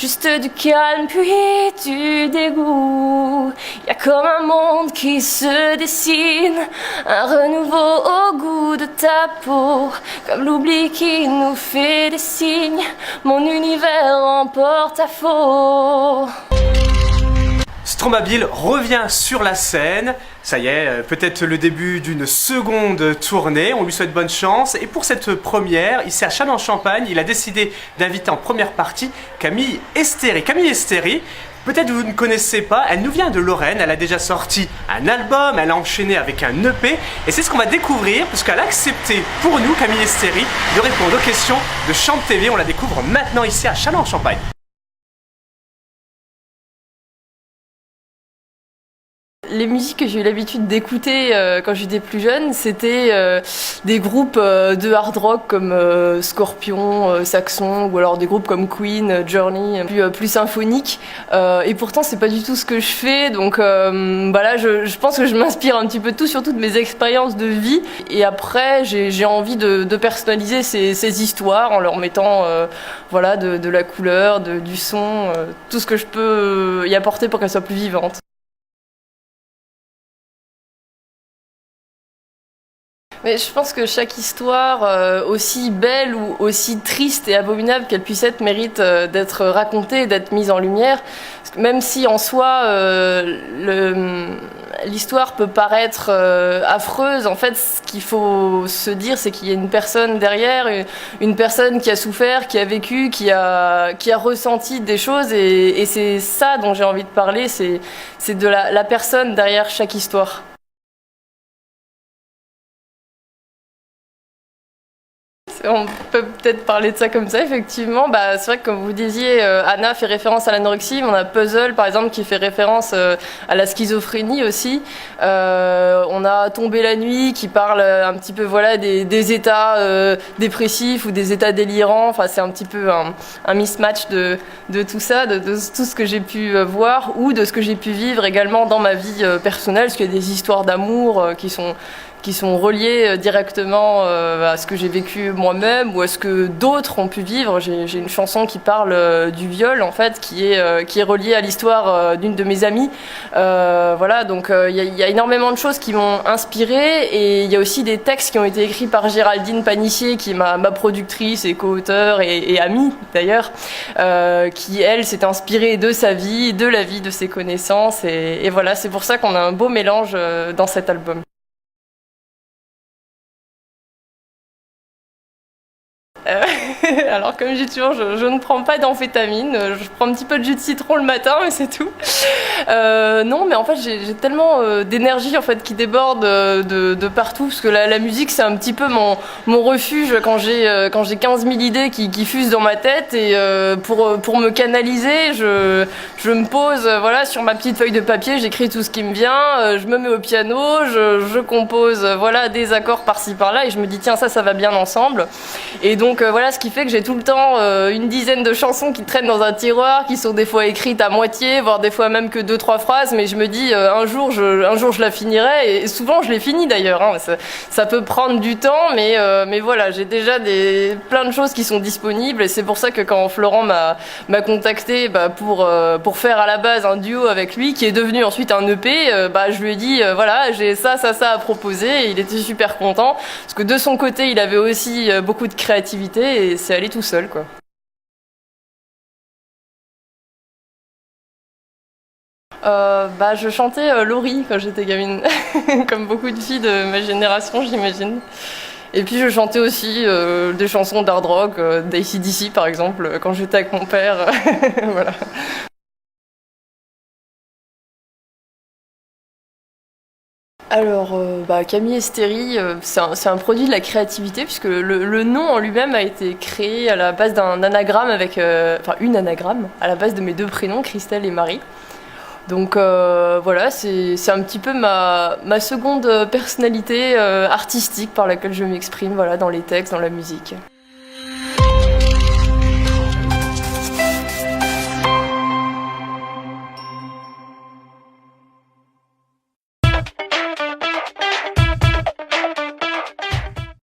juste du calme puis du dégoût. Y a comme un monde qui se dessine, un renouveau au goût de ta peau, comme l'oubli qui nous fait des signes, mon univers en porte-à-faux. Stromabil revient sur la scène, ça y est, peut-être le début d'une seconde tournée, on lui souhaite bonne chance. Et pour cette première, ici à Châlons-en-Champagne, il a décidé d'inviter en première partie Camille Estéry. Camille Estéry, peut-être vous ne connaissez pas, elle nous vient de Lorraine, elle a déjà sorti un album, elle a enchaîné avec un EP, et c'est ce qu'on va découvrir, puisqu'elle a accepté pour nous, Camille Estéry, de répondre aux questions de Chante TV. On la découvre maintenant ici à Châlons-en-Champagne. Les musiques que j'ai eu l'habitude d'écouter quand j'étais plus jeune, c'était des groupes de hard rock comme Scorpion, Saxon, ou alors des groupes comme Queen, Journey, plus symphoniques. Et pourtant, c'est pas du tout ce que je fais. Donc là, je pense que je m'inspire un petit peu de tout, surtout de mes expériences de vie. Et après, j'ai envie de personnaliser ces histoires en leur mettant de la couleur, du son, tout ce que je peux y apporter pour qu'elles soient plus vivantes. Mais je pense que chaque histoire, aussi belle ou aussi triste et abominable qu'elle puisse être, mérite d'être racontée, d'être mise en lumière. Parce que même si en soi, l'histoire peut paraître affreuse, en fait, ce qu'il faut se dire, c'est qu'il y a une personne derrière, une personne qui a souffert, qui a vécu, qui a ressenti des choses. Et c'est ça dont j'ai envie de parler, c'est de la personne derrière chaque histoire. On peut peut-être parler de ça comme ça, effectivement. C'est vrai que comme vous disiez, Anna fait référence à l'anorexie, mais on a Puzzle, par exemple, qui fait référence à la schizophrénie aussi. On a Tomber la nuit, qui parle un petit peu des états dépressifs ou des états délirants. Enfin, c'est un petit peu un mismatch de tout ça, de tout ce que j'ai pu voir ou de ce que j'ai pu vivre également dans ma vie personnelle, parce qu'il y a des histoires d'amour qui sont reliées directement à ce que j'ai vécu moi-même ou à ce que d'autres ont pu vivre. J'ai une chanson qui parle du viol, en fait, qui est reliée à l'histoire d'une de mes amies. Donc il y a énormément de choses qui m'ont inspirée, et il y a aussi des textes qui ont été écrits par Géraldine Panissier, qui est ma productrice et co-auteure et amie d'ailleurs, qui, elle, s'est inspirée de sa vie, de la vie de ses connaissances, et voilà, c'est pour ça qu'on a un beau mélange dans cet album. Alors comme je dis toujours, je ne prends pas d'amphétamine, je prends un petit peu de jus de citron le matin, mais c'est tout. Non, mais en fait j'ai tellement d'énergie en fait qui déborde de partout, parce que la musique c'est un petit peu mon refuge quand j'ai 15 000 idées qui fusent dans ma tête, et pour me canaliser, je me pose sur ma petite feuille de papier, j'écris tout ce qui me vient, je me mets au piano, je compose des accords par-ci par-là, et je me dis tiens, ça va bien ensemble. Et donc ce qui fait que j'ai tout le temps une dizaine de chansons qui traînent dans un tiroir, qui sont des fois écrites à moitié, voire des fois même que 2-3 phrases, mais je me dis un jour je la finirai, et souvent je les finis d'ailleurs, hein. Ça peut prendre du temps, mais voilà, j'ai déjà plein de choses qui sont disponibles, et c'est pour ça que quand Florent m'a contacté pour faire à la base un duo avec lui, qui est devenu ensuite un EP, je lui ai dit j'ai ça à proposer, et il était super content, parce que de son côté il avait aussi beaucoup de créativité, et c'est allé tout seul, quoi. Je chantais Laurie quand j'étais gamine, comme beaucoup de filles de ma génération, j'imagine. Et puis je chantais aussi des chansons d'hard rock, d'AC/DC par exemple, quand j'étais avec mon père. Voilà. Alors, Camille Estéry, c'est un produit de la créativité, puisque le nom en lui-même a été créé à la base d'un anagramme une anagramme, à la base de mes deux prénoms, Christelle et Marie. Donc c'est un petit peu ma seconde personnalité artistique par laquelle je m'exprime, dans les textes, dans la musique.